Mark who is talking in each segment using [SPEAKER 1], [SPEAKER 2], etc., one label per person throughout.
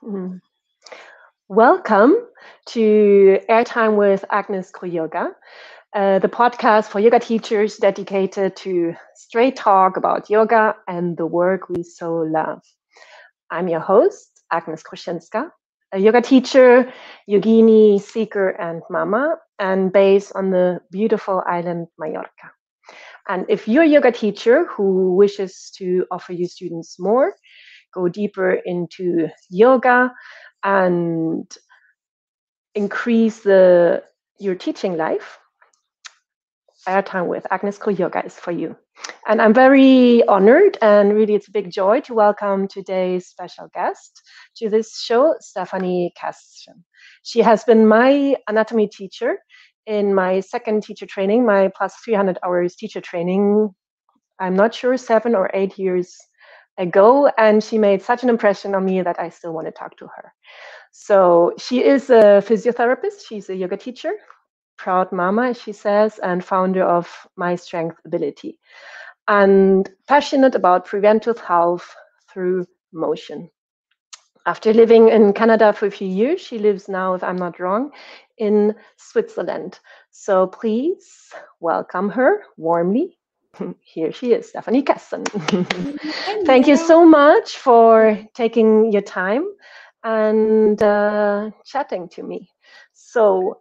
[SPEAKER 1] Mm. Welcome to Airtime with Agnes Kru Yoga, the podcast for yoga teachers dedicated to straight talk about yoga and the work we so love. I'm your host, Agnes Kru, a yoga teacher, yogini, seeker, and mama, and based on the beautiful island Mallorca. And if you're a yoga teacher who wishes to offer your students more, go deeper into yoga and increase your teaching life, Airtime with Agnes Kru Yoga is for you. And I'm very honored, and really it's a big joy to welcome today's special guest to this show, Stefanie Castson. She has been my anatomy teacher in my second teacher training, my plus 300 hours teacher training, I'm not sure, 7 or 8 years ago, and she made such an impression on me that I still want to talk to her. So she is a physiotherapist, she's a yoga teacher, proud mama, as she says, and founder of MyStrengthAbility, and passionate about preventive health through motion. After living in Canada for a few years, she lives now, if I'm not wrong, in Switzerland. So please welcome her warmly. Here she is, Stefanie Castson. Thank you so much for taking your time and chatting to me. So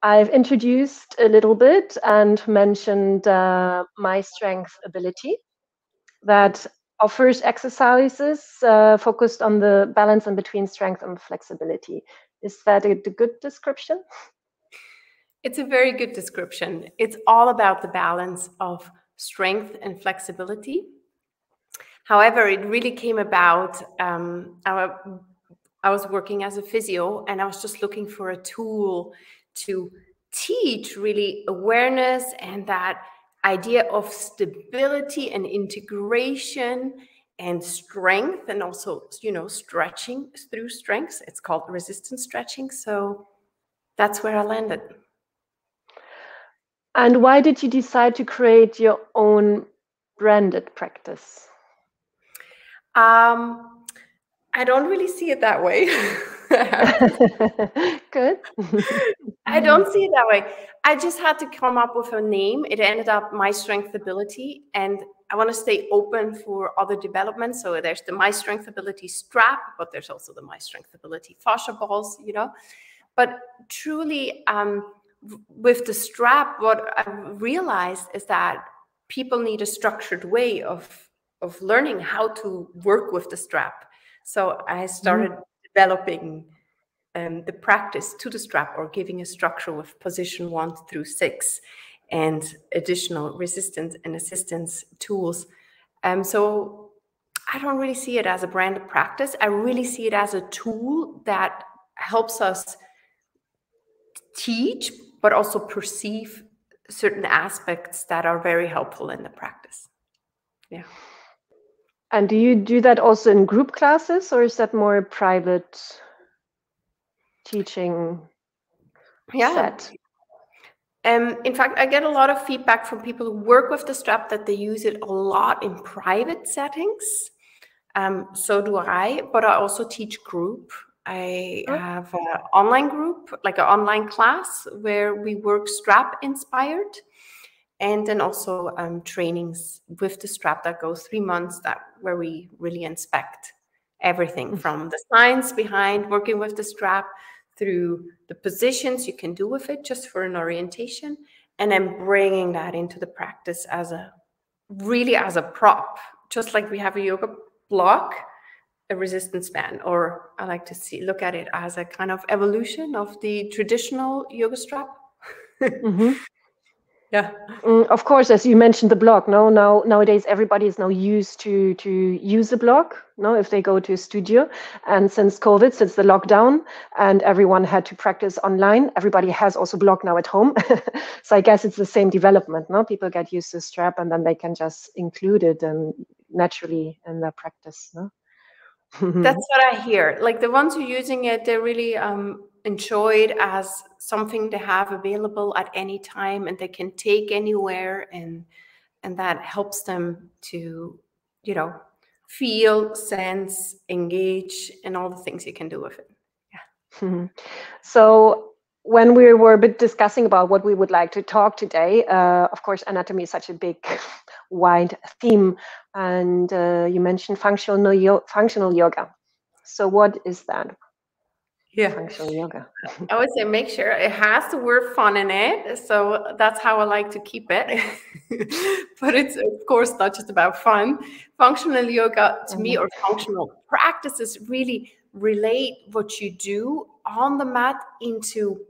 [SPEAKER 1] I've introduced a little bit and mentioned MyStrengthAbility that offers exercises focused on the balance in between strength and flexibility. Is that a good description?
[SPEAKER 2] It's a very good description. It's all about the balance of strength and flexibility. However, it really came about, I was working as a physio and I was just looking for a tool to teach really awareness and that idea of stability and integration and strength, and also, stretching through strengths. It's called resistance stretching. So that's where I landed.
[SPEAKER 1] And why did you decide to create your own branded practice?
[SPEAKER 2] I don't really see it that way.
[SPEAKER 1] Good.
[SPEAKER 2] I don't see it that way. I just had to come up with a name. It ended up MyStrengthAbility, and I want to stay open for other developments. So there's the MyStrengthAbility strap, but there's also the MyStrengthAbility fascia balls, But truly, with the strap, what I realized is that people need a structured way of learning how to work with the strap. So I started developing the practice to the strap, or giving a structure with position 1 through 6 and additional resistance and assistance tools. So I don't really see it as a branded practice. I really see it as a tool that helps us teach, but also perceive certain aspects that are very helpful in the practice. Yeah.
[SPEAKER 1] And do you do that also in group classes, or is that more private teaching set?
[SPEAKER 2] In fact, I get a lot of feedback from people who work with the strap that they use it a lot in private settings. So do I, but I also teach group. I have an online group, like an online class where we work strap inspired. And then also trainings with the strap that goes 3 months, where we really inspect everything from the science behind working with the strap, through the positions you can do with it just for an orientation, and then bringing that into the practice as a prop, just like we have a yoga block, a resistance band, or I like to look at it as a kind of evolution of the traditional yoga strap. Yeah.
[SPEAKER 1] Of course, as you mentioned, the block. Nowadays everybody is now used to use a block. If they go to a studio, and since COVID, since the lockdown, and everyone had to practice online, everybody has also block now at home. So I guess it's the same development. People get used to strap, and then they can just include it and naturally in their practice.
[SPEAKER 2] That's what I hear. Like the ones who are using it, they really enjoy it as something to have available at any time, and they can take anywhere, and that helps them to, feel, sense, engage, and all the things you can do with it.
[SPEAKER 1] Yeah. So when we were a bit discussing about what we would like to talk today, of course, anatomy is such a big, wide theme, and you mentioned functional yoga. So what is that?
[SPEAKER 2] Yeah.
[SPEAKER 1] Functional yoga.
[SPEAKER 2] I would say make sure it has the word fun in it. So that's how I like to keep it. But it's, of course, not just about fun. Functional yoga to me, or functional practices, really relate what you do on the mat into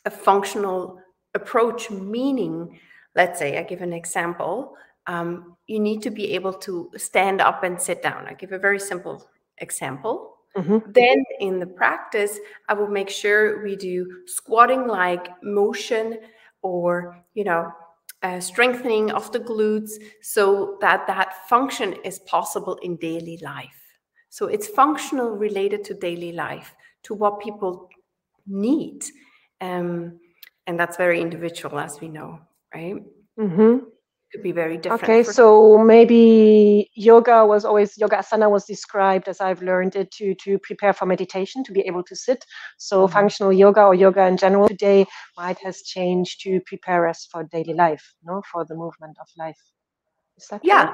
[SPEAKER 2] a functional approach, meaning, let's say, I give an example. You need to be able to stand up and sit down. I give a very simple example. Then in the practice, I will make sure we do squatting like motion, or, strengthening of the glutes, so that that function is possible in daily life. So it's functional related to daily life, to what people need. And that's very individual, as we know, right? Could be very different.
[SPEAKER 1] Okay, so maybe Yogasana was described, as I've learned it, to prepare for meditation, to be able to sit. So functional yoga, or yoga in general today, might has changed to prepare us for daily life, for the movement of life. Is that
[SPEAKER 2] yeah?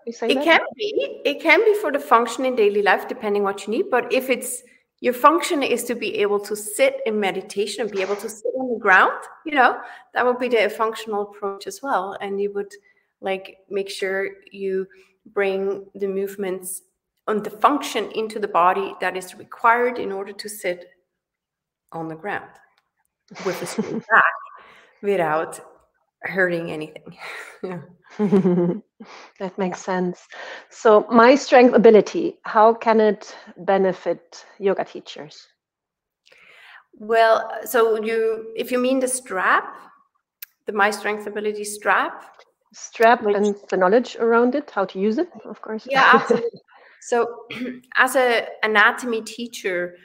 [SPEAKER 1] It
[SPEAKER 2] can be for the function in daily life, depending what you need. But if it's your function is to be able to sit in meditation and be able to sit on the ground, that would be the functional approach as well. And you would make sure you bring the movements on the function into the body that is required in order to sit on the ground with a straight back without hurting anything.
[SPEAKER 1] That makes sense. So MyStrengthAbility, how can it benefit yoga teachers?
[SPEAKER 2] Well, so if you mean the strap, the MyStrengthAbility strap
[SPEAKER 1] and the knowledge around it, how to use it, of course.
[SPEAKER 2] Yeah, absolutely. So as an anatomy teacher,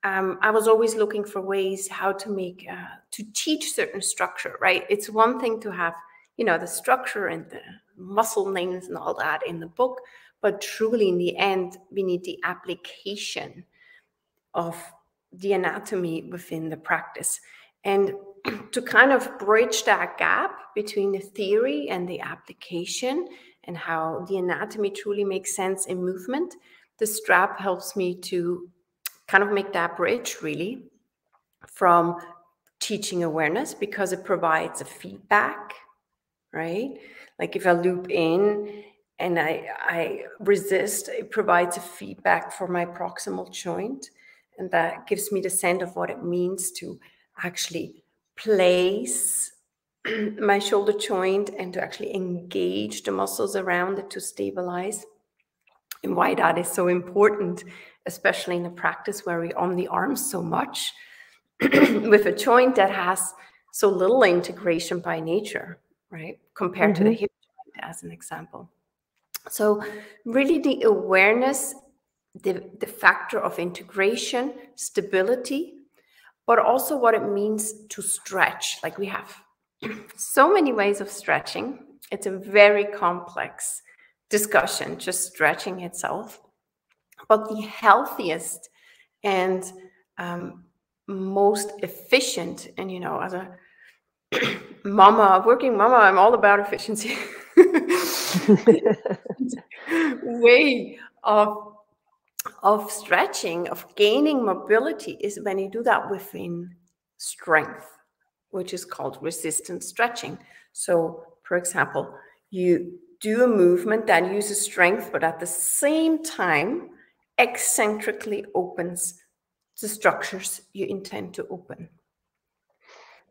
[SPEAKER 2] I was always looking for ways how to to teach certain structure, right? It's one thing to have, the structure and the muscle names and all that in the book, but truly in the end, we need the application of the anatomy within the practice. And to kind of bridge that gap between the theory and the application, and how the anatomy truly makes sense in movement, the strap helps me to kind of make that bridge, really, from teaching awareness, because it provides a feedback, right? Like if I loop in and I resist, it provides a feedback for my proximal joint, and that gives me the sense of what it means to actually place my shoulder joint and to actually engage the muscles around it to stabilize. And why that is so important, especially in a practice where we're on the arms so much with a joint that has so little integration by nature, right? Compared to the hip joint, as an example. So really the awareness, the factor of integration, stability, but also what it means to stretch. Like we have so many ways of stretching. It's a very complex discussion, just stretching itself. But the healthiest and most efficient, and as a working mama, I'm all about efficiency. Way of stretching, of gaining mobility, is when you do that within strength, which is called resistance stretching. So, for example, you do a movement that uses strength, but at the same time eccentrically opens the structures you intend to open.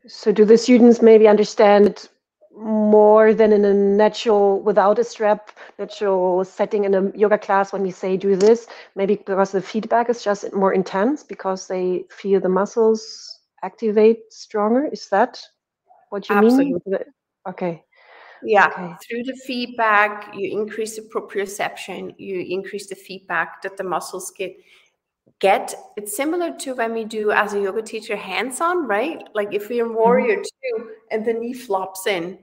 [SPEAKER 1] So do the students maybe understand it more than in a natural, without a strap, natural setting in a yoga class when we say do this? Maybe because the feedback is just more intense, because they feel the muscles activate stronger? Is that what you mean? Okay.
[SPEAKER 2] Yeah, okay. Through the feedback, you increase the proprioception, you increase the feedback that the muscles get. It's similar to when we do, as a yoga teacher, hands-on, right? Like if we're in Warrior 2 and the knee flops in,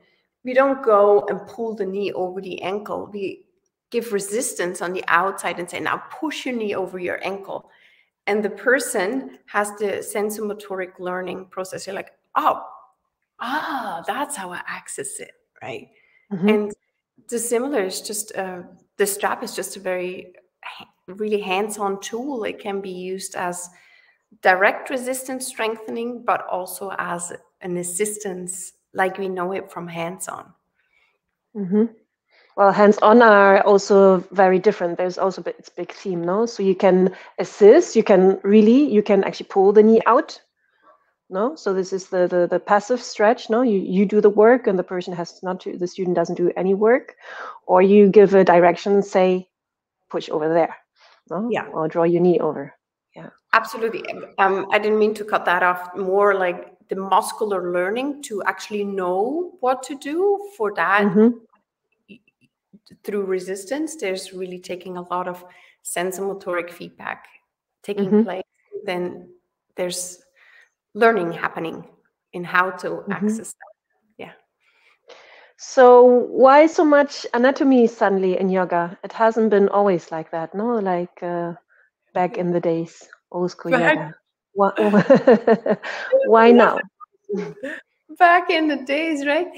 [SPEAKER 2] we don't go and pull the knee over the ankle. We give resistance on the outside and say, now push your knee over your ankle. And the person has the sensomotoric learning process. You're like, that's how I access it, right? And the similar is just, the strap is just a very, really hands-on tool. It can be used as direct resistance strengthening, but also as an assistance, like we know it from hands-on.
[SPEAKER 1] Well, hands-on are also very different. There's also it's big theme, no? So you can assist, you can actually pull the knee out, no? So this is the passive stretch, no? You do the work and the person has not to, the student doesn't do any work, or you give a direction, say, push over there, no?
[SPEAKER 2] Yeah.
[SPEAKER 1] Or draw your knee over. Yeah.
[SPEAKER 2] Absolutely. I didn't mean to cut that off. More like the muscular learning to actually know what to do for that. Through resistance, there's really taking a lot of sensomotoric feedback taking place. Then there's learning happening in how to access that. Yeah.
[SPEAKER 1] So why so much anatomy suddenly in yoga? It hasn't been always like that, no? Like back in the days, old school yoga. Why now?
[SPEAKER 2] Back in the days, right?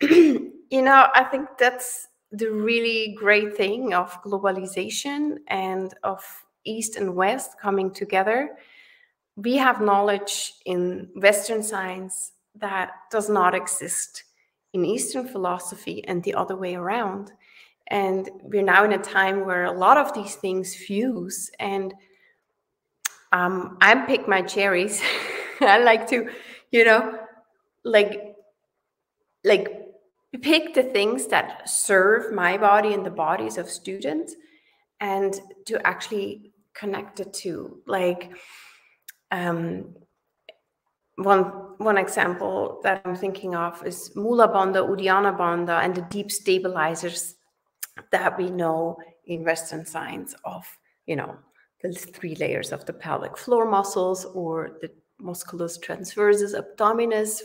[SPEAKER 2] I think that's the really great thing of globalization and of East and West coming together. We have knowledge in Western science that does not exist in Eastern philosophy and the other way around. And we're now in a time where a lot of these things fuse. And I pick my cherries. I like to, like pick the things that serve my body and the bodies of students, and to actually connect it to, like, one example that I'm thinking of is Mula Bandha, Uddiyana Bandha, and the deep stabilizers that we know in Western science of, the 3 layers of the pelvic floor muscles, or the musculus transversus abdominis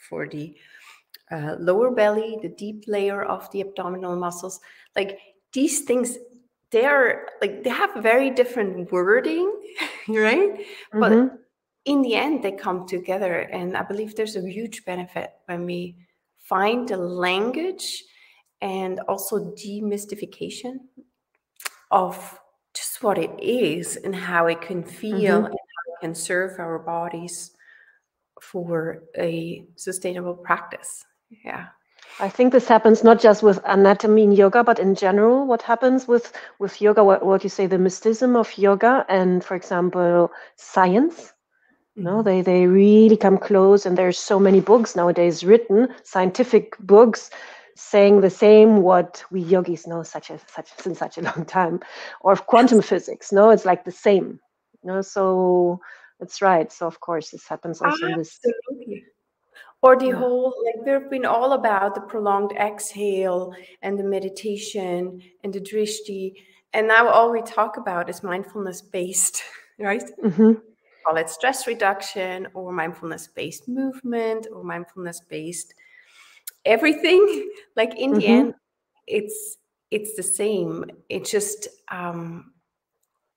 [SPEAKER 2] for the lower belly, the deep layer of the abdominal muscles. Like these things, they have very different wording, right? But in the end, they come together. And I believe there's a huge benefit when we find the language and also demystification of just what it is and how it can feel and how it can serve our bodies for a sustainable practice. Yeah.
[SPEAKER 1] I think this happens not just with anatomy in yoga, but in general. What happens with yoga, what you say, the mysticism of yoga and, for example, science? No, they really come close, and there's so many books nowadays written, scientific books, saying the same what we yogis know since such a long time, or quantum physics. No, it's like the same. So it's right. So of course this happens also in this.
[SPEAKER 2] Absolutely. Or the whole, like, they've been all about the prolonged exhale and the meditation and the drishti, and now all we talk about is mindfulness-based, right? Call it stress reduction, or mindfulness-based movement, or mindfulness-based everything. Like in the end, it's the same. It just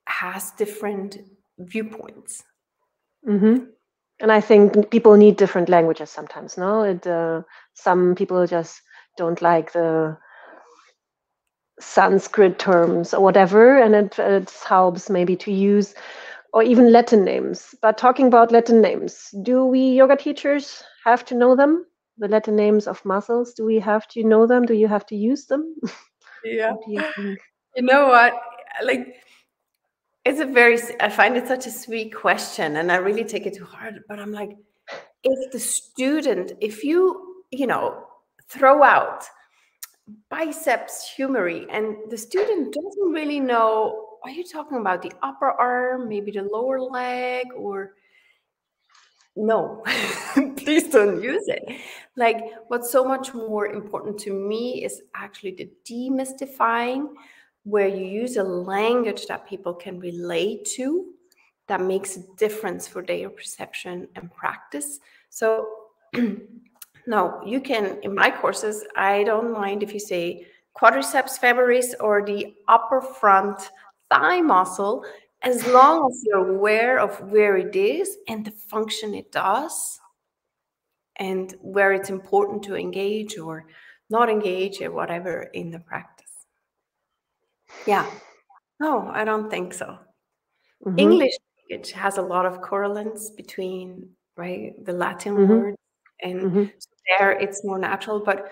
[SPEAKER 2] has different viewpoints.
[SPEAKER 1] And I think people need different languages sometimes. No, some people just don't like the Sanskrit terms or whatever, and it helps maybe to use, or even Latin names. But talking about Latin names, do we yoga teachers have to know them? The Latin names of muscles, do we have to know them? Do you have to use them?
[SPEAKER 2] Yeah.
[SPEAKER 1] What do you think?
[SPEAKER 2] You know what? Like, I find it such a sweet question, and I really take it to heart. But I'm like, if you throw out biceps humerus, and the student doesn't really know, are you talking about the upper arm, maybe the lower leg, or no, please don't use it. Like, what's so much more important to me is actually the demystifying, where you use a language that people can relate to, that makes a difference for their perception and practice. So no, you can, in my courses, I don't mind if you say quadriceps femoris or the upper front thigh muscle, as long as you're aware of where it is and the function it does and where it's important to engage or not engage or whatever in the practice. Yeah. No, I don't think so.
[SPEAKER 1] Mm-hmm.
[SPEAKER 2] English language has a lot of correlates between, right, the Latin
[SPEAKER 1] Mm-hmm.
[SPEAKER 2] words, and so there it's more natural. But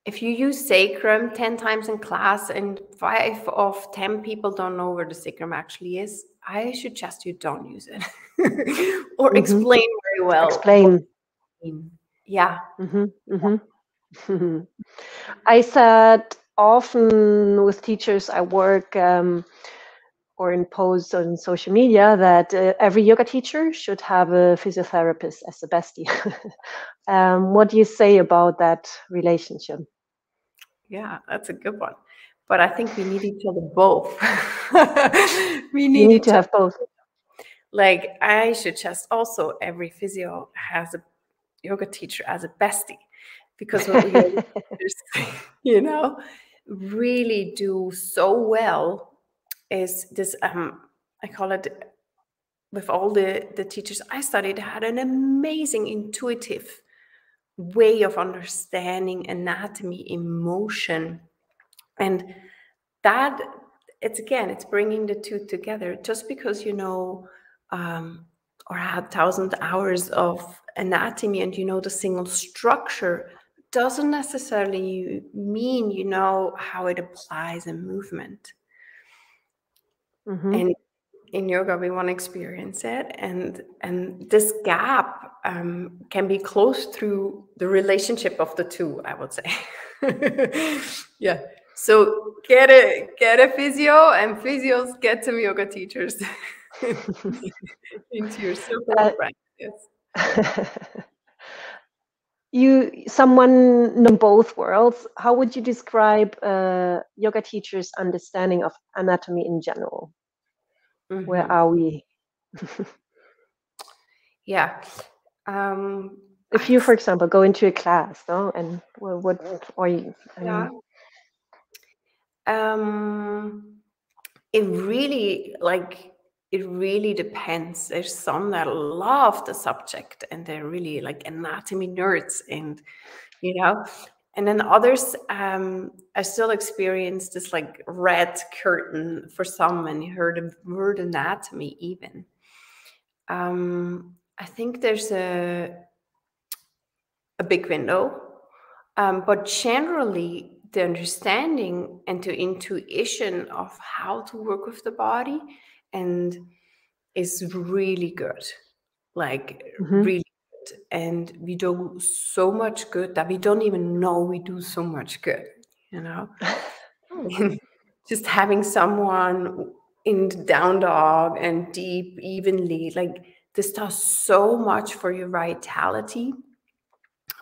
[SPEAKER 2] if you use sacrum 10 times in class and 5 of 10 people don't know where the sacrum actually is, I suggest you don't use it or explain very well.
[SPEAKER 1] Explain.
[SPEAKER 2] Yeah.
[SPEAKER 1] I said often with teachers I work or in posts on social media that every yoga teacher should have a physiotherapist as a bestie. What do you say about that relationship?
[SPEAKER 2] Yeah, that's a good one. But I think we need each other both. We
[SPEAKER 1] You need to
[SPEAKER 2] each
[SPEAKER 1] have both.
[SPEAKER 2] Like, I suggest also every physio has a yoga teacher as a bestie, because what yoga teachers, really do so well is this. I call it, with all the teachers I studied, had an amazing intuitive way of understanding anatomy, emotion, and that it's bringing the two together. Just because or had 1,000 hours of anatomy and the single structure doesn't necessarily mean how it applies in movement. And in yoga we want to experience it, and this gap can be closed through the relationship of the two, I would say. Yeah. So get a physio, and physios get some yoga teachers into your circle of practice.
[SPEAKER 1] Someone know both worlds. How would you describe yoga teachers' understanding of anatomy in general? Where are we?
[SPEAKER 2] Yeah.
[SPEAKER 1] If you, for example, go into a class, no, and what or you?
[SPEAKER 2] Yeah. It really depends. There's some that love the subject and they're really like anatomy nerds, and and then others, I still experience this like red curtain for some when you heard the word anatomy even. I think there's a big window, but generally the understanding and the intuition of how to work with the body and is really good, like really good. And we do so much good that we don't even know we do so much good, And just having someone in the down dog and deep evenly, like this does so much for your vitality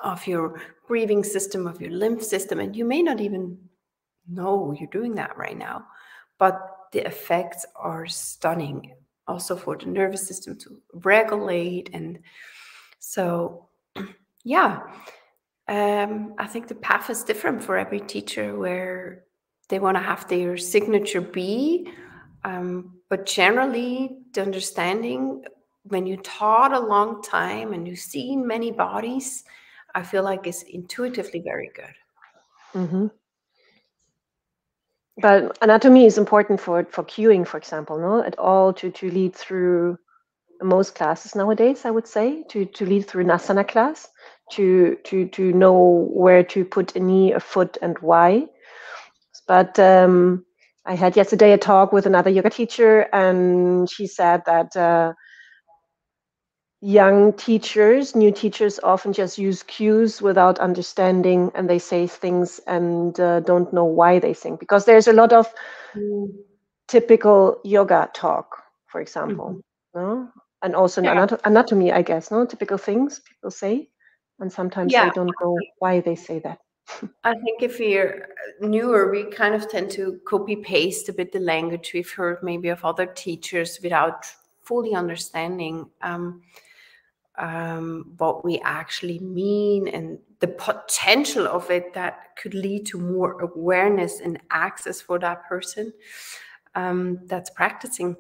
[SPEAKER 2] of your breathing system, of your lymph system, and you may not even know you're doing that right now, but the effects are stunning also for the nervous system to regulate. And so yeah, I think the path is different for every teacher, where they want to have their signature be, but generally the understanding, when you taught a long time and you've seen many bodies, I feel like it's intuitively very good.
[SPEAKER 1] But anatomy is important for cueing, for example, no? At all to lead through most classes nowadays, I would say, to lead through an asana class, to know where to put a knee, a foot, and why. But I had yesterday a talk with another yoga teacher, and she said that new teachers often just use cues without understanding, and they say things and don't know why they think, because there's a lot of typical yoga talk, for example, no? And also anatomy, I guess, no? Typical things people say, and sometimes they don't know why they say that.
[SPEAKER 2] I think if we're newer, we kind of tend to copy paste a bit the language we've heard maybe of other teachers without fully understanding. what we actually mean and the potential of it that could lead to more awareness and access for that person that's practicing.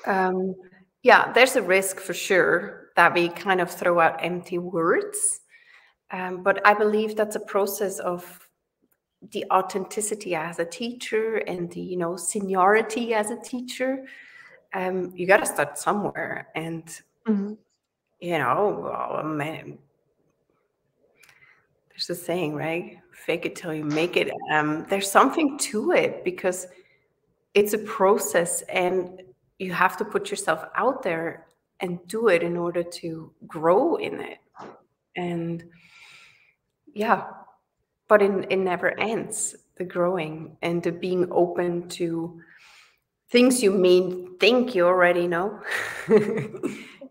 [SPEAKER 2] Yeah, there's a risk for sure that we kind of throw out empty words. But I believe that's a process of the authenticity as a teacher and the, you know, seniority as a teacher. You got to start somewhere. And, you know, oh, man, there's a saying, right? Fake it till you make it. There's something to it because it's a process and you have to put yourself out there and do it in order to grow in it. And yeah, but it never ends, the growing and the being open to things you think you already know.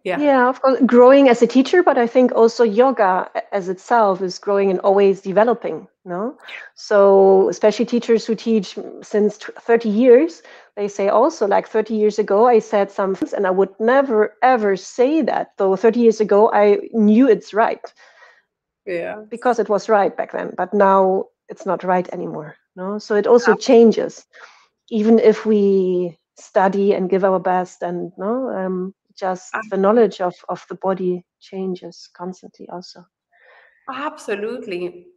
[SPEAKER 1] Yeah, of course, growing as a teacher, but I think also yoga as itself is growing and always developing, no? So especially teachers who teach since 30 years, they say also like 30 years ago, I said some things and I would never, ever say that. Though 30 years ago, I knew it's right.
[SPEAKER 2] Yeah.
[SPEAKER 1] Because it was right back then, but now it's not right anymore, no? So it also changes, even if we study and give our best and no, just the knowledge of the body changes constantly also.
[SPEAKER 2] Absolutely.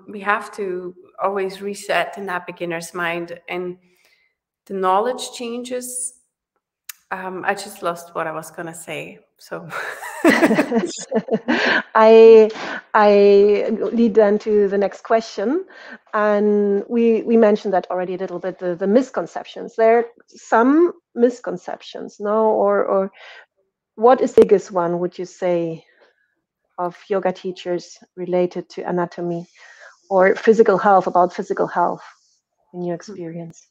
[SPEAKER 2] We have to always reset in that beginner's mind and the knowledge changes. I just lost what I was going to say. So
[SPEAKER 1] I lead then to the next question. And we mentioned that already a little bit, the misconceptions. There are some misconceptions, no? Or what is the biggest one, would you say, of yoga teachers related to anatomy or physical health, about physical health in your experience?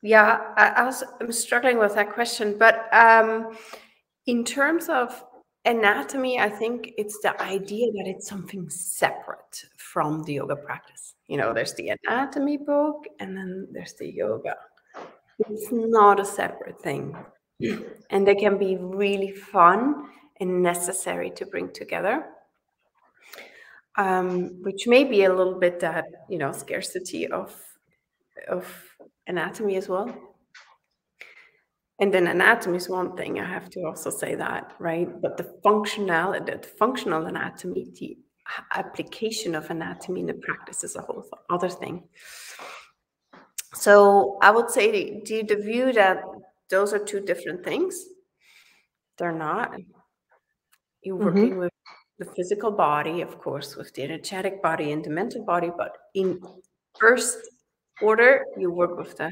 [SPEAKER 2] Yeah, I'm struggling with that question, but in terms of anatomy, I think it's the idea that it's something separate from the yoga practice. You know, there's the anatomy book and then there's the yoga. It's not a separate thing. And they can be really fun and necessary to bring together, which may be a little bit that, you know, scarcity of anatomy as well. And then anatomy is one thing, I have to also say that, right? But the functional anatomy, the application of anatomy in the practice is a whole other thing. So I would say the view that those are two different things. They're not. You're working with the physical body, of course, with the energetic body and the mental body, but in first order, you work with the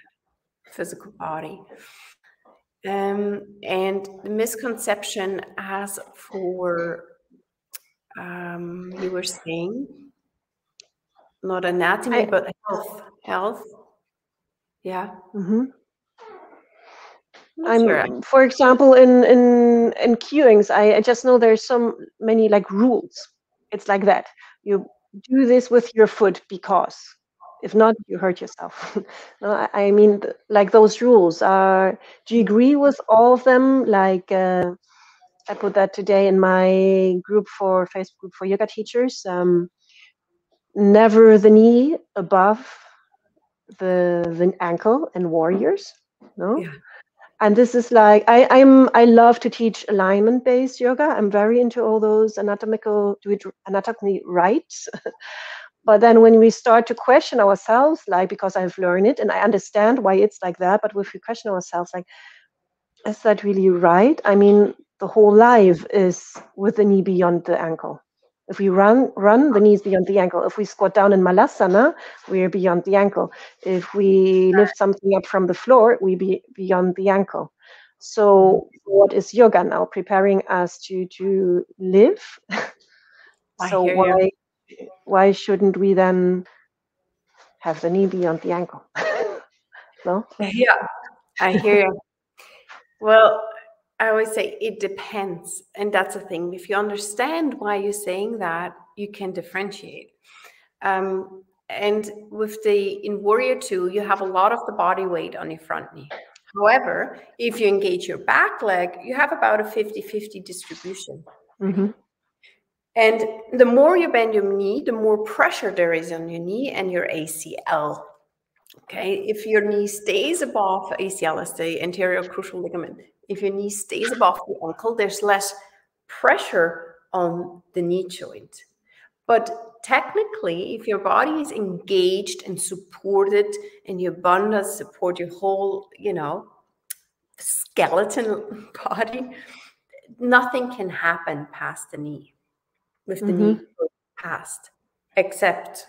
[SPEAKER 2] physical body. And the misconception as for, you were saying, not anatomy, but health. Yeah.
[SPEAKER 1] I'm, for example, in cueings, I just know there's so many like rules. It's like that. You do this with your foot because if not, you hurt yourself. No, I mean, like those rules. Do you agree with all of them? Like I put that today in my group for Facebook group for yoga teachers. Never the knee above the ankle in warriors. No.
[SPEAKER 2] Yeah.
[SPEAKER 1] And this is like I love to teach alignment based yoga. I'm very into all those anatomy rights. But then when we start to question ourselves, like because I've learned it and I understand why it's like that, but if we question ourselves, like, is that really right? I mean, the whole life is with the knee beyond the ankle. If we run, the knees beyond the ankle. If we squat down in Malasana, we're beyond the ankle. If we lift something up from the floor, we be beyond the ankle. So what is yoga now? Preparing us to live. So why shouldn't we then have the knee beyond the ankle? No?
[SPEAKER 2] Yeah, I hear you. Well, I always say it depends. And that's the thing. If you understand why you're saying that, you can differentiate. And with in Warrior 2, you have a lot of the body weight on your front knee. However, if you engage your back leg, you have about a 50-50 distribution.
[SPEAKER 1] Mm-hmm.
[SPEAKER 2] And the more you bend your knee, the more pressure there is on your knee and your ACL. Okay, if your knee stays above ACL, is the anterior cruciate ligament, if your knee stays above the ankle, there's less pressure on the knee joint. But technically, if your body is engaged and supported and your bandhas support your whole, skeleton body, nothing can happen past the knee, with the knee past, except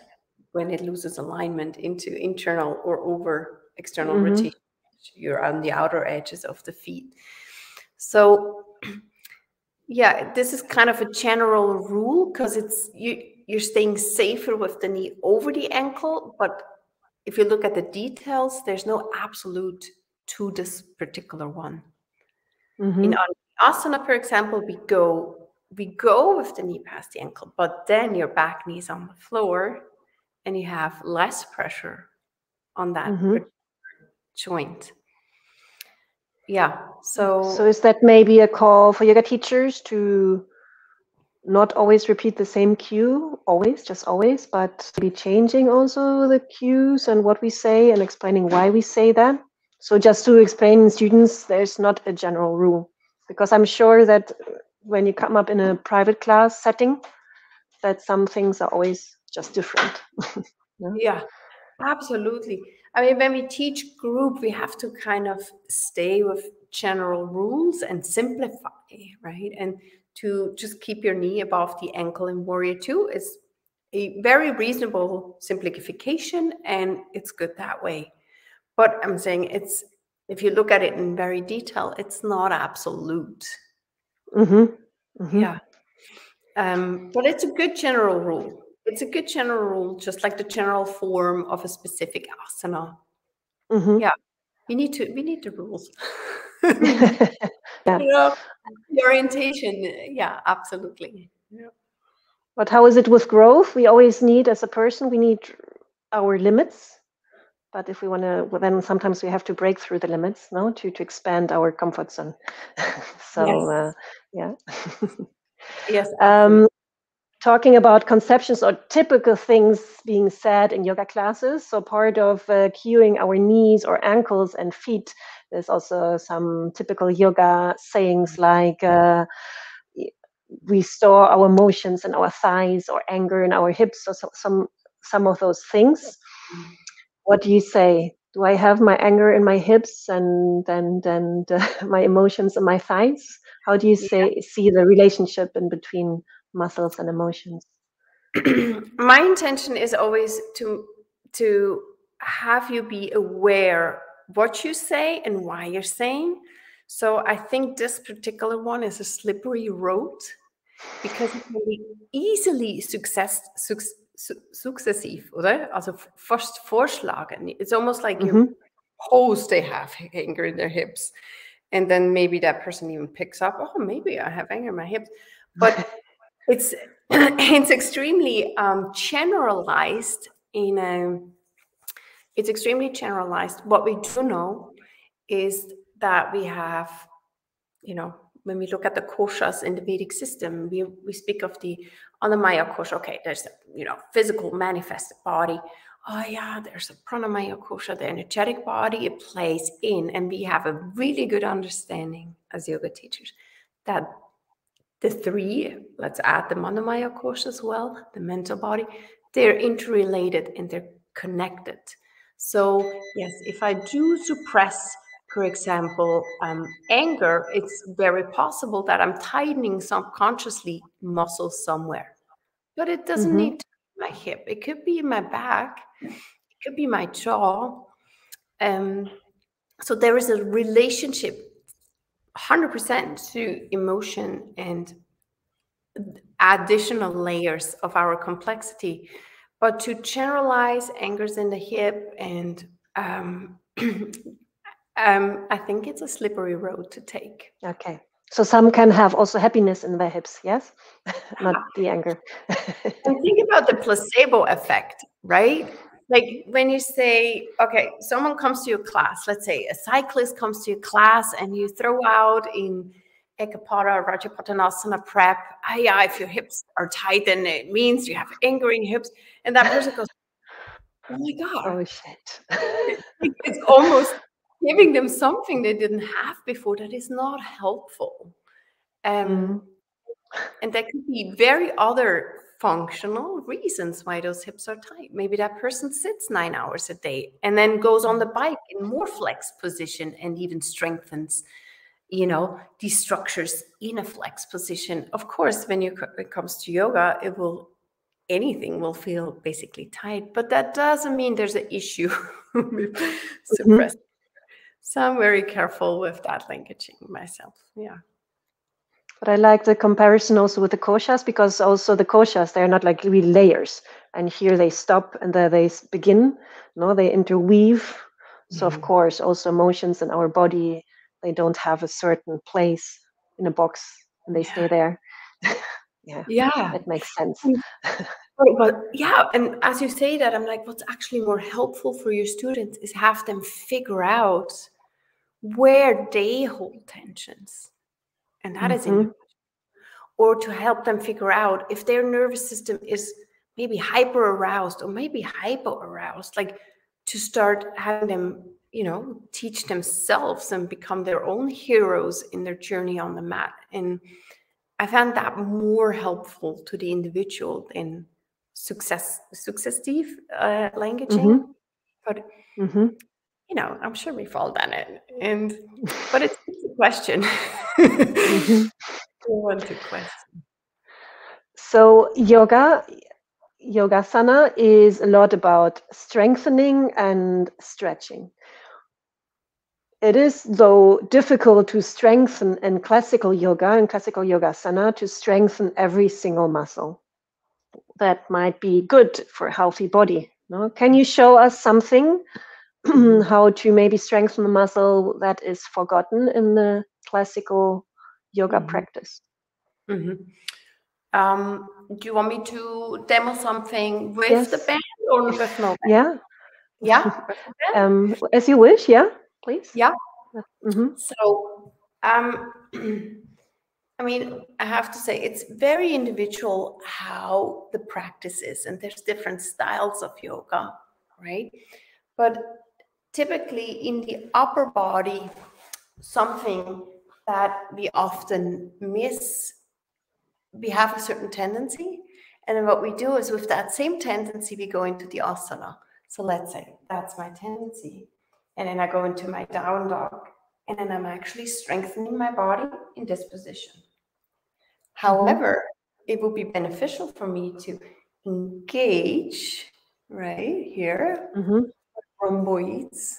[SPEAKER 2] when it loses alignment into internal or over external rotation. You're on the outer edges of the feet. So yeah, this is kind of a general rule, because it's you're staying safer with the knee over the ankle, but if you look at the details, there's no absolute to this particular one. In asana, for example, we go with the knee past the ankle, but then your back knee is on the floor and you have less pressure on that joint. Yeah. So
[SPEAKER 1] is that maybe a call for yoga teachers to not always repeat the same cue, just always, but to be changing also the cues and what we say and explaining why we say that? So just to explain students, there's not a general rule, because I'm sure that when you come up in a private class setting, that some things are always just different.
[SPEAKER 2] Yeah, absolutely. I mean, when we teach group, we have to kind of stay with general rules and simplify, right? And to just keep your knee above the ankle in Warrior 2 is a very reasonable simplification, and it's good that way. But I'm saying if you look at it in very detail, it's not absolute. Yeah. But it's a good general rule. It's a good general rule, just like the general form of a specific asana. Yeah, we need the rules.
[SPEAKER 1] Yeah.
[SPEAKER 2] The orientation. Yeah, absolutely. Yeah.
[SPEAKER 1] But how is it with growth? We always need, as a person, we need our limits. But if we want to, well, then sometimes we have to break through the limits, no, to expand our comfort zone. So,
[SPEAKER 2] yes.
[SPEAKER 1] Yeah.
[SPEAKER 2] Yes.
[SPEAKER 1] Talking about conceptions or typical things being said in yoga classes. So part of cueing our knees or ankles and feet, there's also some typical yoga sayings like we store our emotions in our thighs, or anger in our hips, or some of those things. What do you say? Do I have my anger in my hips and my emotions in my thighs? How do you see the relationship in between muscles and emotions?
[SPEAKER 2] My intention is always to have you be aware what you say and why you're saying. So I think this particular one is a slippery road, because it can be easily successive, oder? Also first vorschlagen. It's almost like you post they have anger in their hips, and then maybe that person even picks up, oh, maybe I have anger in my hips. But it's extremely generalized it's extremely generalized. What we do know is that we have, when we look at the koshas in the Vedic system, we speak of the Annamaya kosha. Okay, there's physical manifested body. Oh yeah, there's a pranamaya kosha, the energetic body. It plays in, and we have a really good understanding as yoga teachers that the three, let's add the Manomaya kosha as well, the mental body, they're interrelated and they're connected. So yes, if I do suppress, for example, anger, it's very possible that I'm tightening subconsciously muscles somewhere. But it doesn't need to be my hip. It could be my back. It could be my jaw. So there is a relationship 100% to emotion and additional layers of our complexity. But to generalize angers in the hip, and I think it's a slippery road to take.
[SPEAKER 1] Okay. So some can have also happiness in their hips, yes? Not the anger.
[SPEAKER 2] And think about the placebo effect, right? like when you say, okay, someone comes to your class, let's say a cyclist comes to your class and you throw out in Ekapada, Rajaputtanasana prep, yeah, if your hips are tight, then it means you have anger in your hips. And that person goes, oh my God.
[SPEAKER 1] Oh, shit.
[SPEAKER 2] It's almost giving them something they didn't have before that is not helpful. And there could be very other functional reasons why those hips are tight. Maybe that person sits 9 hours a day and then goes on the bike in more flex position and even strengthens, you know, these structures in a flex position. Of course, when it comes to yoga, anything will feel basically tight, but that doesn't mean there's an issue with suppressed. So I'm very careful with that linkaging myself. Yeah.
[SPEAKER 1] But I like the comparison also with the koshas, because also the koshas, they're not like really layers. And here they stop and there they begin. No, they interweave. So of course, also emotions in our body, they don't have a certain place in a box and they stay there.
[SPEAKER 2] Yeah.
[SPEAKER 1] It makes sense.
[SPEAKER 2] But yeah, and as you say that, I'm like, what's actually more helpful for your students is have them figure out where they hold tensions. And that is in, or to help them figure out if their nervous system is maybe hyper aroused or maybe hypo aroused, like to start having them, you know, teach themselves and become their own heroes in their journey on the mat. And I found that more helpful to the individual than successive languaging. But you know, I'm sure we've all done it. But it's a question. I want to question.
[SPEAKER 1] So Yogasana is a lot about strengthening and stretching. It is, though, difficult to strengthen in classical yoga and classical yogasana to strengthen every single muscle. That might be good for a healthy body. No? Can you show us something how to maybe strengthen the muscle that is forgotten in the classical yoga practice?
[SPEAKER 2] Do you want me to demo something with the band or with no band? Yeah.
[SPEAKER 1] As you wish. Yeah, please.
[SPEAKER 2] Yeah. So, I mean, I have to say it's very individual how the practice is, and there's different styles of yoga, right? But typically in the upper body, something that we often miss, we have a certain tendency. And then what we do is with that same tendency, we go into the asana. So let's say that's my tendency. And then I go into my down dog. And then I'm actually strengthening my body in this position. However, it would be beneficial for me to engage right here, rhomboids,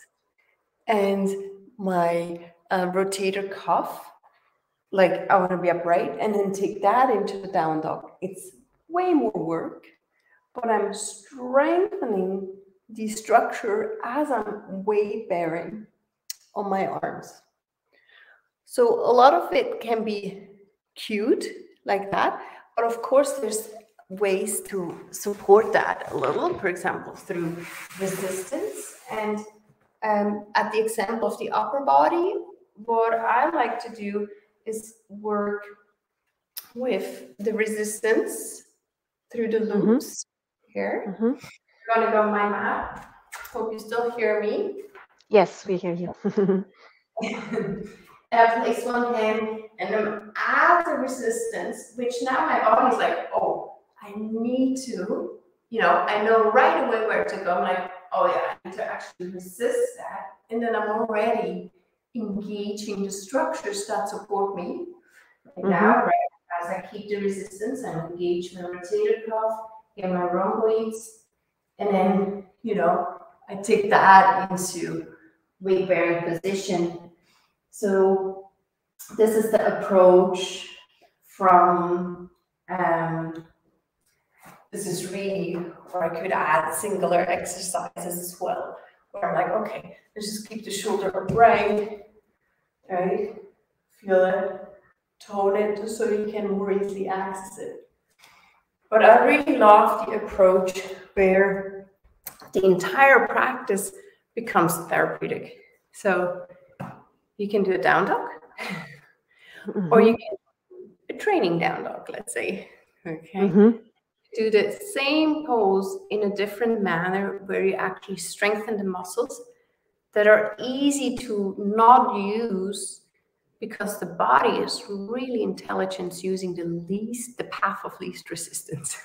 [SPEAKER 2] and my rotator cuff. Like I want to be upright and then take that into the down dog. It's way more work, but I'm strengthening the structure as I'm weight bearing on my arms. So a lot of it can be cued like that, but of course there's ways to support that a little, for example, through resistance. And at the example of the upper body, what I like to do is work with the resistance through the loops here. I'm going to go on my mat. Hope you still hear me.
[SPEAKER 1] Yes, we hear you.
[SPEAKER 2] I place one hand and then add the resistance, which now my body's like, oh, I need to, you know, I know right away where to go. I'm like, oh yeah, I need to actually resist that. And then I'm already engaging the structures that support me. Like now, right, as I keep the resistance, I engage my rotator cuff, get my rhomboids, and then, you know, I take that into weight bearing position. So this is the approach from, this is really where I could add singular exercises as well, where I'm like, okay, let's just keep the shoulder upright, right? Feel it, tone it, so you can more easily access it. But I really love the approach where the entire practice becomes therapeutic. So you can do a down dog, or you can do a training down dog, let's say. Okay. Do the same pose in a different manner where you actually strengthen the muscles that are easy to not use, because the body is really intelligent using the path of least resistance.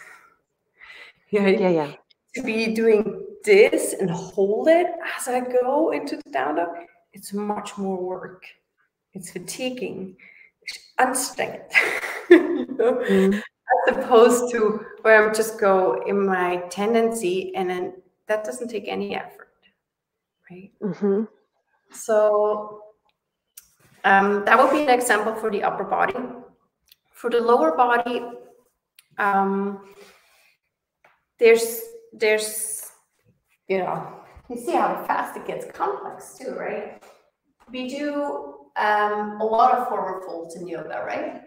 [SPEAKER 1] Yeah.
[SPEAKER 2] To be doing this and hold it as I go into the down dog, it's much more work. It's fatiguing, it's anstrengend. As opposed to where I'm just go in my tendency, and then that doesn't take any effort, right? So that would be an example for the upper body. For the lower body, there's you see how fast it gets complex too, right? We do a lot of forward folds in yoga, right?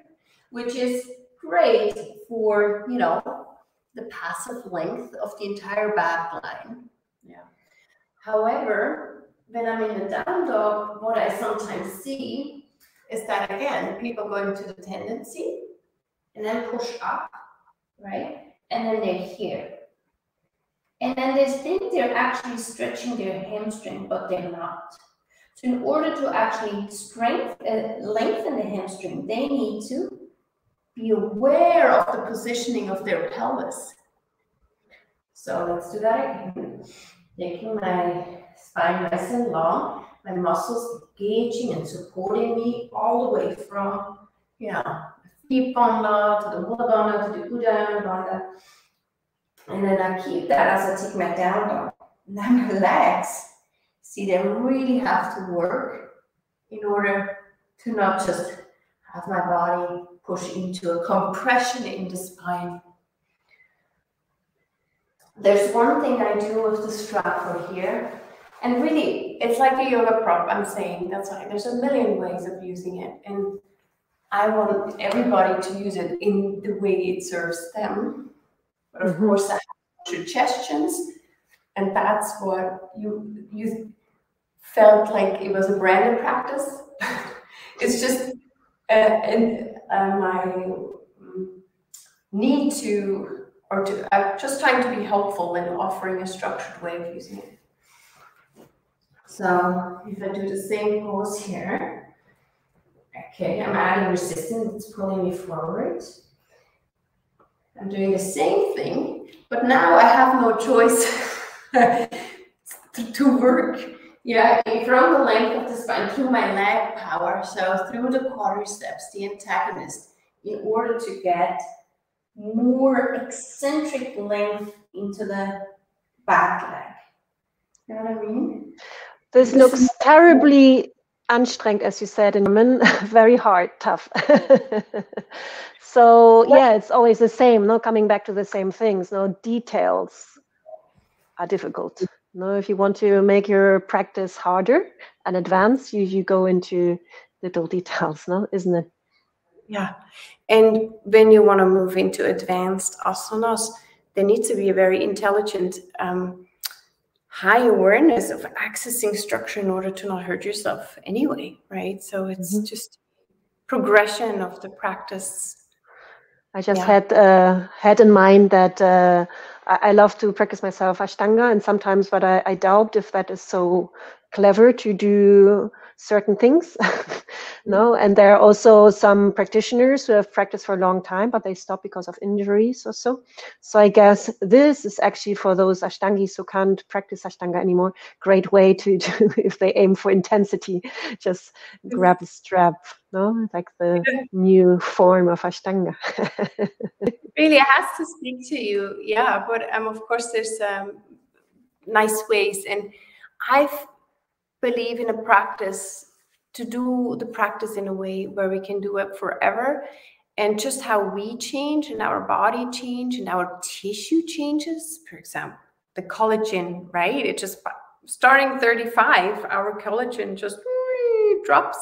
[SPEAKER 2] Which is great for, the passive length of the entire back line. Yeah. However, when I'm in the down dog, what I sometimes see is that, again, people go into the tendency and then push up, right? And then they're here. And then they think they're actually stretching their hamstring, but they're not. So in order to actually lengthen the hamstring, they need to be aware of the positioning of their pelvis. So let's do that again. Taking my spine nice and long, my muscles engaging and supporting me all the way from, feet bandha to the mula bandha to the udana bandha. And then I keep that as I take my down dog. Now my legs, see, they really have to work in order to not just have my body push into a compression in the spine. There's one thing I do with the strap for here, and really, it's like a yoga prop, I'm saying. That's right. There's a million ways of using it, and I want everybody to use it in the way it serves them. But of course, I have suggestions, and that's what you felt like it was a branded practice. It's just my need to, I'm just trying to be helpful in offering a structured way of using it. So if I do the same pose here, okay, I'm adding resistance, it's pulling me forward. I'm doing the same thing, but now I have no choice to work, from the length of the spine through my leg power, so through the quadriceps, the antagonist, in order to get more eccentric length into the back leg. You know what I mean?
[SPEAKER 1] This looks terribly anstrengend, as you said in German, very hard, tough. So yeah, it's always the same, coming back to the same things, details are difficult. If you want to make your practice harder and advance, you go into little details, isn't it?
[SPEAKER 2] Yeah. And when you want to move into advanced asanas, there needs to be a very intelligent, high awareness of accessing structure in order to not hurt yourself anyway, right? So it's just progression of the practice.
[SPEAKER 1] I just had in mind that I love to practice myself Ashtanga, and sometimes, but I doubt if that is so clever to do certain things. And there are also some practitioners who have practiced for a long time, but they stop because of injuries or so. So I guess this is actually for those Ashtangis who can't practice Ashtanga anymore, great way to do, if they aim for intensity, just grab a strap, like the new form of Ashtanga.
[SPEAKER 2] Really, it has to speak to you, but of course there's nice ways, and I believe in a practice to do the practice in a way where we can do it forever, and just how we change and our body change and our tissue changes. For example, the collagen, right? It just, starting 35, our collagen just drops.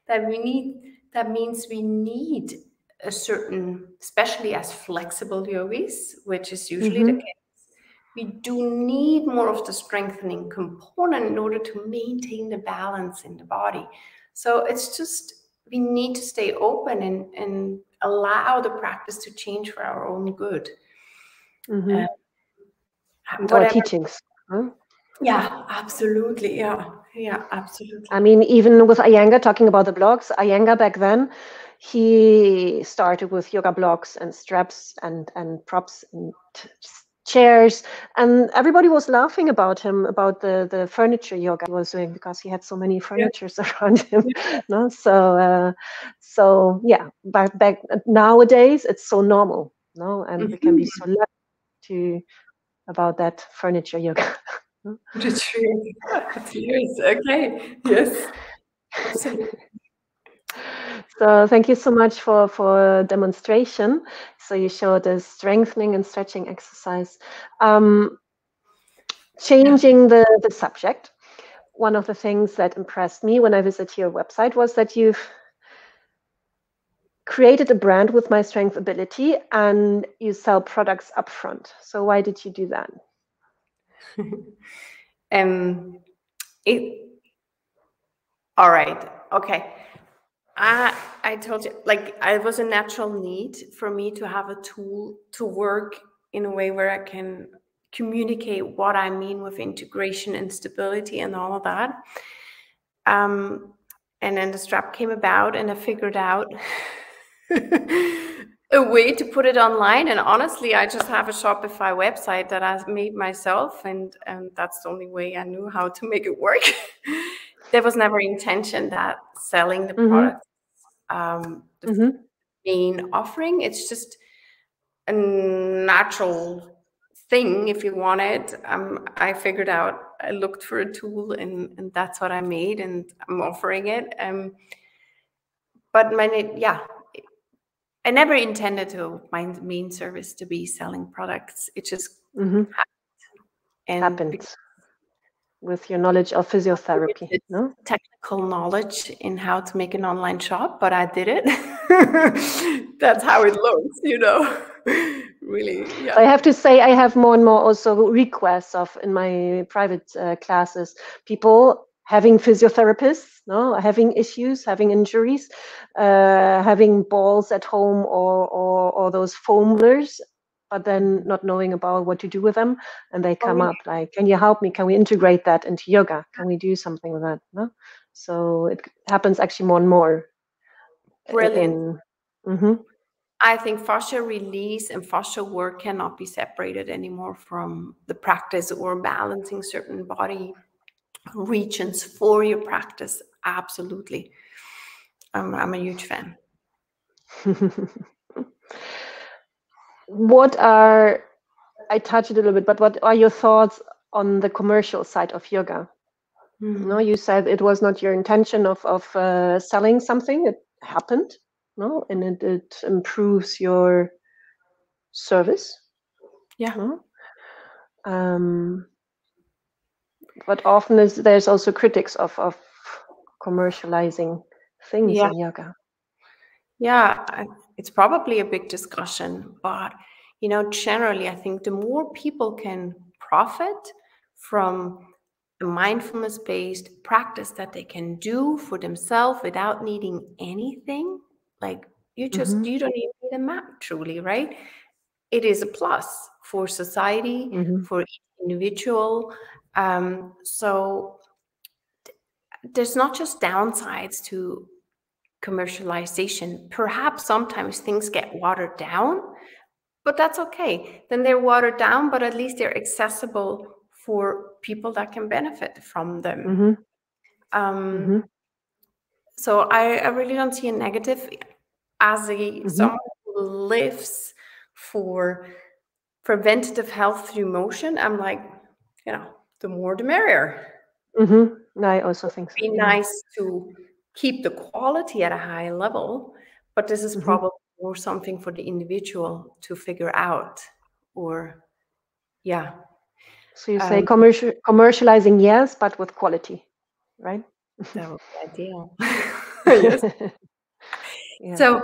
[SPEAKER 2] That means we need a certain, especially as flexible yogis, which is usually the case, we do need more of the strengthening component in order to maintain the balance in the body. So it's just, we need to stay open and allow the practice to change for our own good.
[SPEAKER 1] And our teachings. Huh?
[SPEAKER 2] Yeah, absolutely. Yeah, absolutely.
[SPEAKER 1] I mean, even with Iyengar, talking about the blocks, Iyengar back then, he started with yoga blocks and straps and props and chairs, and everybody was laughing about him, about the furniture yoga he was doing, because he had so many furnitures around him. No? So yeah, back nowadays it's so normal, no, and we can be so lucky about that furniture yoga.
[SPEAKER 2] True. Yes. Okay. Yes. Absolutely.
[SPEAKER 1] So thank you so much for demonstration. So you showed a strengthening and stretching exercise. Changing the subject. One of the things that impressed me when I visited your website was that you've created a brand with MyStrengthAbility and you sell products upfront. So why did you do that?
[SPEAKER 2] All right. Okay. I told you, like, it was a natural need for me to have a tool to work in a way where I can communicate what I mean with integration and stability and all of that. And then the strap came about, and I figured out a way to put it online. And honestly, I just have a Shopify website that I made myself, and that's the only way I knew how to make it work. There was never intention that selling the product the main offering. It's just a natural thing if you want it. I figured out, I looked for a tool, and that's what I made, and I'm offering it. But I never intended my main service to be selling products. It just
[SPEAKER 1] happened with your knowledge of physiotherapy, no?
[SPEAKER 2] Technical knowledge in how to make an online shop, but I did it. That's how it looks, really. Yeah.
[SPEAKER 1] I have to say, I have more and more also requests of, in my private classes, people having physiotherapists, no, having issues, having injuries, having balls at home or those foamers, but then not knowing about what to do with them, and they come up like, "Can you help me? Can we integrate that into yoga? Can we do something with that?" No? So it happens actually more and more.
[SPEAKER 2] Brilliant. I think fascia release and fascia work cannot be separated anymore from the practice or balancing certain body regions for your practice. Absolutely. I'm a huge fan.
[SPEAKER 1] I touched it a little bit, but what are your thoughts on the commercial side of yoga? No, you said it was not your intention of selling something. It happened, no, and it improves your service.
[SPEAKER 2] Yeah.
[SPEAKER 1] No? But often there's also critics of commercializing things in yoga.
[SPEAKER 2] Yeah, it's probably a big discussion, but generally, I think the more people can profit from a mindfulness-based practice that they can do for themselves without needing anything, like you don't even need a mat, truly, right? It is a plus for society, for each individual. So there's not just downsides to commercialization. Perhaps sometimes things get watered down, but that's okay. Then they're watered down, but at least they're accessible for people that can benefit from them. So I really don't see a negative. As someone who lives for preventative health through motion, I'm like, the more the merrier.
[SPEAKER 1] I also think so.
[SPEAKER 2] It'd be nice to keep the quality at a high level, but this is probably more something for the individual to figure out.
[SPEAKER 1] So you say commercializing, yes, but with quality, right?
[SPEAKER 2] That would be ideal. Yes. So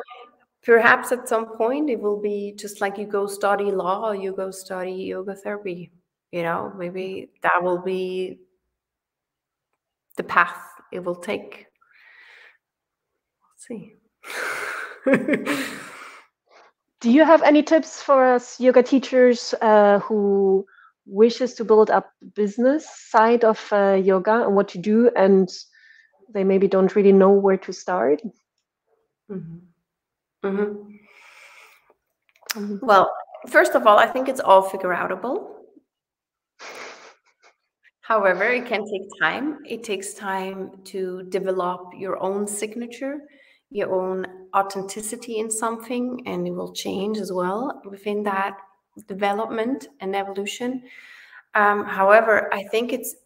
[SPEAKER 2] perhaps at some point it will be just like you go study law or you go study yoga therapy. maybe that will be the path it will take. Let's see.
[SPEAKER 1] Do you have any tips for us yoga teachers who wishes to build up the business side of yoga and what to do, and they maybe don't really know where to start?
[SPEAKER 2] Well, first of all, I think it's all figure-outable. However, it can take time. It takes time to develop your own signature, your own authenticity in something, and it will change as well within that development and evolution. However, I think it's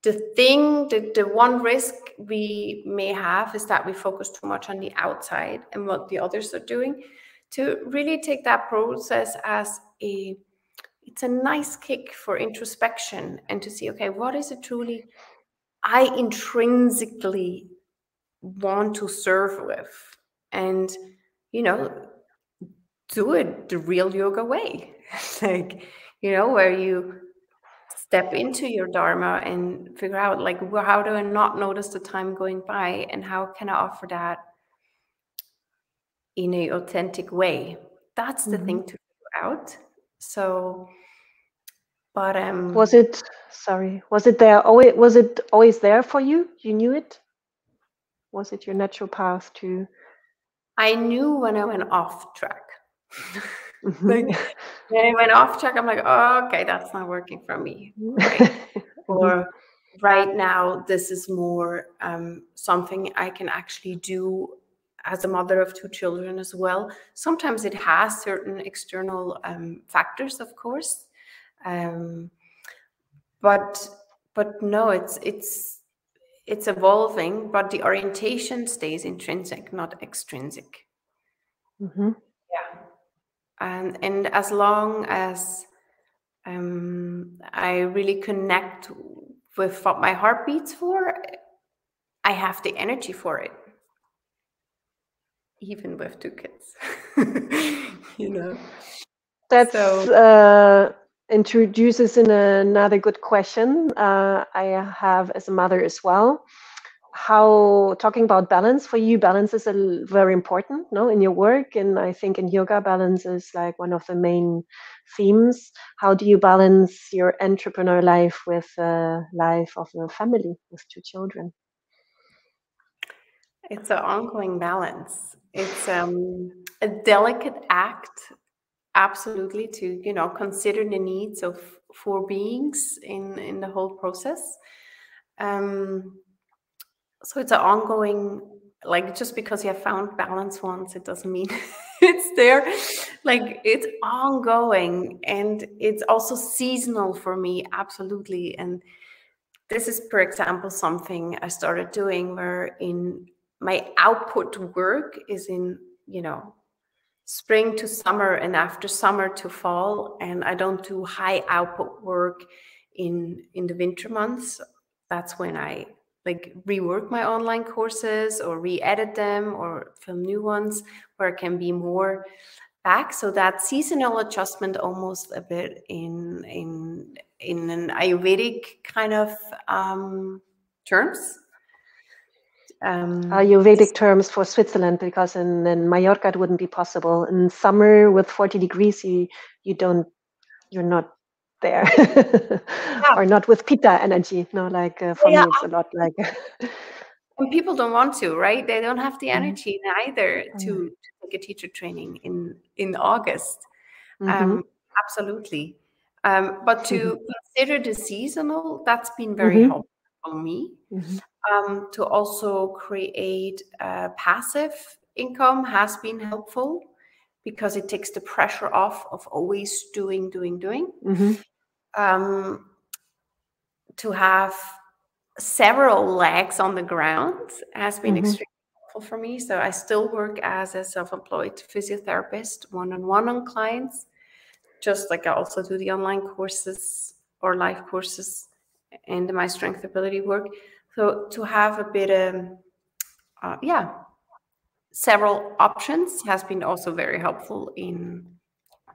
[SPEAKER 2] the one risk we may have is that we focus too much on the outside and what the others are doing. To really take that process as it's a nice kick for introspection and to see, okay, what is it truly I intrinsically want to serve with? And, do it the real yoga way. Like, where you step into your dharma and figure out, like, how do I not notice the time going by, and how can I offer that in an authentic way? That's the thing to figure out. So, but
[SPEAKER 1] was it always there for you? You knew it? Was it your natural path to?
[SPEAKER 2] I knew when I went off track. Like, when I went off track, I'm like, oh, okay, that's not working for me, right? Or right now, this is more something I can actually do as a mother of 2 children as well. Sometimes it has certain external factors, of course, but no, it's evolving. But the orientation stays intrinsic, not extrinsic. Yeah, and as long as I really connect with what my heart beats for, I have the energy for it, even with 2 kids.
[SPEAKER 1] That's introduces in another good question I have as a mother as well. How, talking about balance, for you, balance is very important, no, in your work, and I think in yoga, balance is like one of the main themes. How do you balance your entrepreneur life with life of your family with 2 children?
[SPEAKER 2] It's an ongoing balance. It's a delicate act, absolutely, to consider the needs of 4 beings in the whole process. So it's an ongoing, like, just because you have found balance once, it doesn't mean it's there. Like, it's ongoing, and it's also seasonal for me, absolutely. And this is, for example, something I started doing where in my output work is in, spring to summer and after summer to fall. And I don't do high output work in the winter months. That's when I rework my online courses or re-edit them or film new ones where I can be more back. So that seasonal adjustment, almost a bit in an Ayurvedic kind of terms.
[SPEAKER 1] Ayurvedic terms for Switzerland, because in Mallorca it wouldn't be possible. In summer with 40 degrees, you're not there.
[SPEAKER 2] Yeah.
[SPEAKER 1] Or not with Pitta energy. No, like for me it's a lot like.
[SPEAKER 2] And people don't want to, right? They don't have the energy either to take a teacher training in August. Absolutely. But to consider the seasonal, that's been very helpful for me. To also create passive income has been helpful because it takes the pressure off of always doing. To have several legs on the ground has been extremely helpful for me. So I still work as a self-employed physiotherapist, one-on-one on clients, just like I also do the online courses or live courses and the MyStrengthAbility work. So to have a bit of, several options has been also very helpful in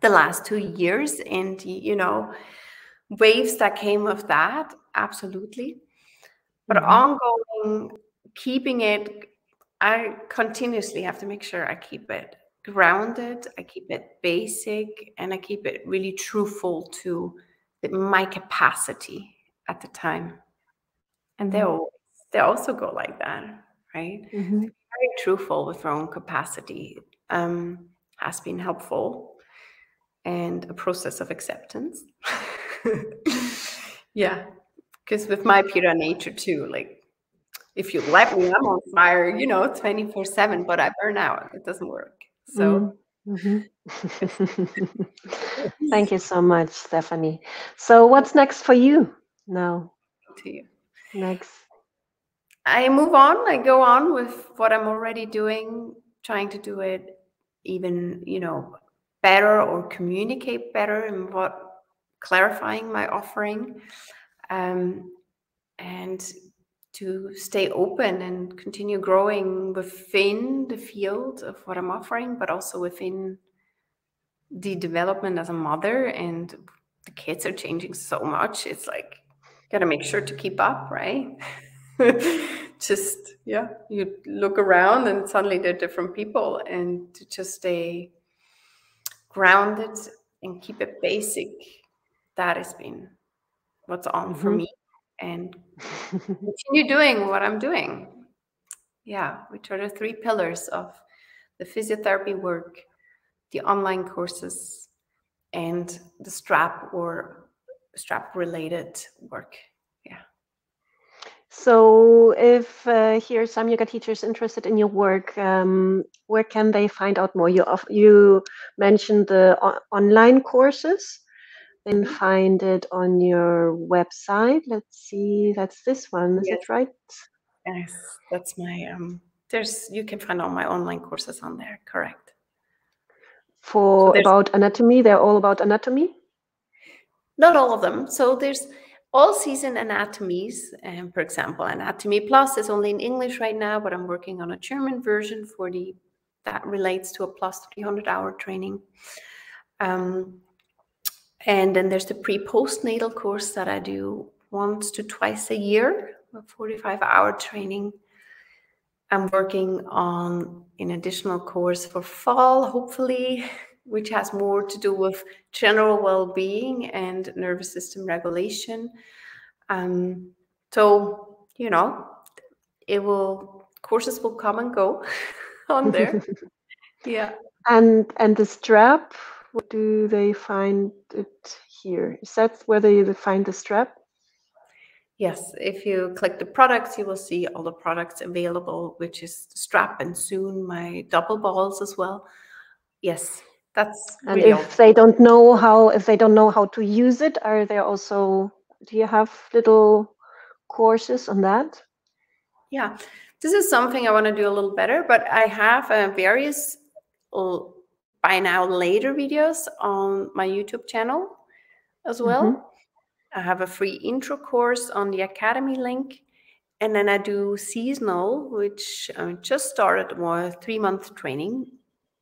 [SPEAKER 2] the last 2 years. And, waves that came with that, absolutely. But ongoing, keeping it, I continuously have to make sure I keep it grounded, I keep it basic, and I keep it really truthful to my capacity at the time. And they also go like that, right? Very truthful with their own capacity has been helpful, and a process of acceptance. Yeah, because with my pure nature too, like if you let me, I'm on fire, 24/7, but I burn out. It doesn't work. So
[SPEAKER 1] Thank you so much, Stefanie. So what's next for you now?
[SPEAKER 2] to you.
[SPEAKER 1] Next.
[SPEAKER 2] I move on. I go on with what I'm already doing, trying to do it even, better or communicate better in clarifying my offering, and to stay open and continue growing within the field of what I'm offering, but also within the development as a mother. And the kids are changing so much. It's like, got to make sure to keep up, right? You look around and suddenly they're different people, and to just stay grounded and keep it basic, that has been what's on for me, and continue doing what I'm doing. Yeah, which are the 3 pillars of the physiotherapy work, the online courses, and the strap related work. Yeah.
[SPEAKER 1] So if here some yoga teachers interested in your work, where can they find out more? You mentioned the online courses. Then find it on your website. Let's see, that's this one. Is it right?
[SPEAKER 2] Yes, that's my you can find all my online courses on there, correct.
[SPEAKER 1] About anatomy, they're all about anatomy?
[SPEAKER 2] Not all of them. So there's all season anatomies. For example, Anatomy Plus is only in English right now, but I'm working on a German version that relates to a plus 300-hour training. And then there's the pre-postnatal course that I do once to twice a year, a 45-hour training. I'm working on an additional course for fall, hopefully, which has more to do with general well-being and nervous system regulation. So, courses will come and go on there. Yeah.
[SPEAKER 1] And the strap, where do they find it here? Is that where they find the strap?
[SPEAKER 2] Yes, if you click the products, you will see all the products available, which is the strap and soon my double balls as well. Yes, that's
[SPEAKER 1] and
[SPEAKER 2] really
[SPEAKER 1] if they don't know how to use it, do you have little courses on that?
[SPEAKER 2] Yeah, this is something I want to do a little better, but I have various buy now later videos on my YouTube channel as well. I have a free intro course on the Academy link, and then I do seasonal, which I just started, more 3-month training,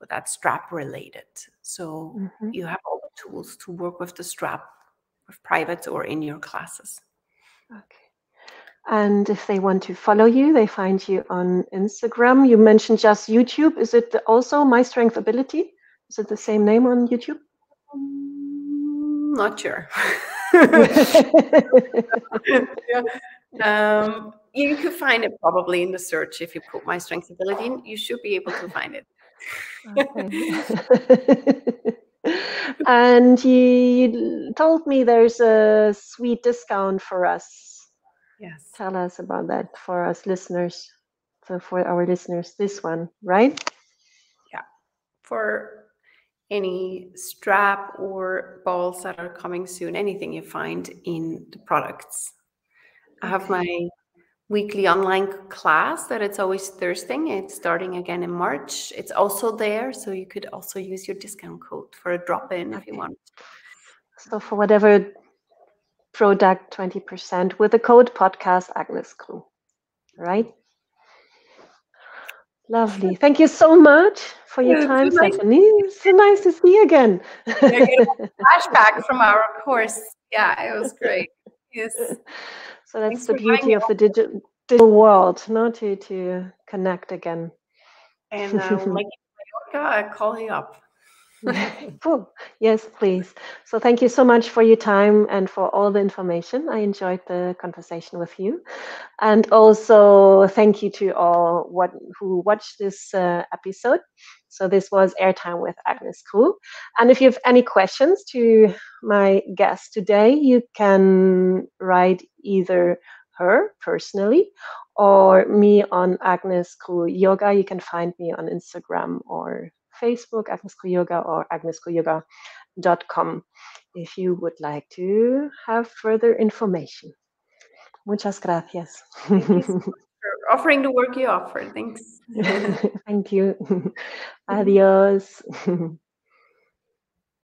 [SPEAKER 2] but that's strap related. So you have all the tools to work with the strap with privates or in your classes.
[SPEAKER 1] Okay. And if they want to follow you, they find you on Instagram. You mentioned just YouTube. Is it also MyStrengthAbility? Is it the same name on YouTube?
[SPEAKER 2] Not sure. You could find it probably in the search. If you put MyStrengthAbility in, you should be able to find it.
[SPEAKER 1] Okay. And you told me there's a sweet discount for us.
[SPEAKER 2] Yes.
[SPEAKER 1] Tell us about that for us listeners. So for our listeners, this one, right?
[SPEAKER 2] Yeah. For any strap or balls that are coming soon, anything you find in the products. I have my weekly online class that it's always Thursday. It's starting again in March. It's also there, so you could also use your discount code for a drop-in if you want.
[SPEAKER 1] So for whatever product, 20% with the code podcast Agnes Kru, right? Lovely. Thank you so much for your
[SPEAKER 2] It's
[SPEAKER 1] time,
[SPEAKER 2] so nice.
[SPEAKER 1] Stefanie. It's so nice to see you again.
[SPEAKER 2] I get a flashback from our course. Yeah, it was great. Yes.
[SPEAKER 1] So that's
[SPEAKER 2] Thanks
[SPEAKER 1] the
[SPEAKER 2] for having
[SPEAKER 1] beauty
[SPEAKER 2] me
[SPEAKER 1] of the
[SPEAKER 2] on.
[SPEAKER 1] digital world, no, to connect again.
[SPEAKER 2] And when I get to Mallorca, I'll call you up.
[SPEAKER 1] Cool. Yes, please. So thank you so much for your time and for all the information. I enjoyed the conversation with you. And also thank you to all who watched this episode. So this was Airtime with Agnes Kru. And if you have any questions to my guest today, you can write either her personally or me on Agnes Kru Yoga. You can find me on Instagram or Facebook, Agnes Kru Yoga, or agneskruyoga.com if you would like to have further information. Muchas gracias.
[SPEAKER 2] Thank you so much for offering the work you offer. Thanks.
[SPEAKER 1] Thank you. Adios.